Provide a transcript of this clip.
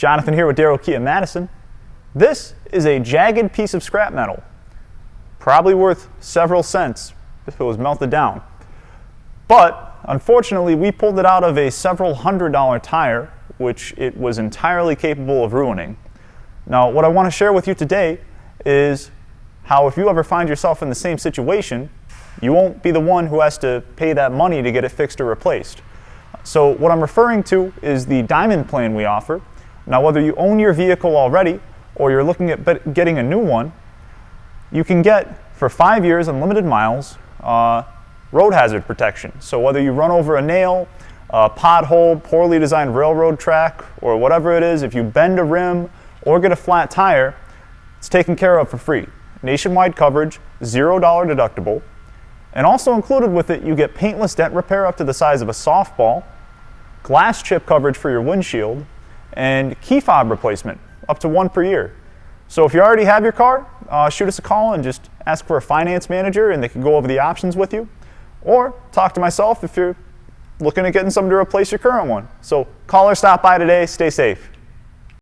Jonathan here with Darrow Kia Madison. This is a jagged piece of scrap metal, probably worth several cents if it was melted down. But unfortunately, we pulled it out of a several $100 tire, which it was entirely capable of ruining. Now, what I want to share with you today is how if you ever find yourself in the same situation, you won't be the one who has to pay that money to get it fixed or replaced. So what I'm referring to is the Diamond plan we offer. Now, whether you own your vehicle already or you're looking at getting a new one, you can get, for 5 years, unlimited miles, road hazard protection. So whether you run over a nail, a pothole, poorly designed railroad track, or whatever it is, if you bend a rim or get a flat tire, it's taken care of for free. Nationwide coverage, $0 deductible. And also included with it, you get paintless dent repair up to the size of a softball, glass chip coverage for your windshield, and key fob replacement, up to 1 per year. So if you already have your car, shoot us a call and just ask for a finance manager and they can go over the options with you. Or talk to myself if you're looking at getting something to replace your current one. So call or stop by today. Stay safe.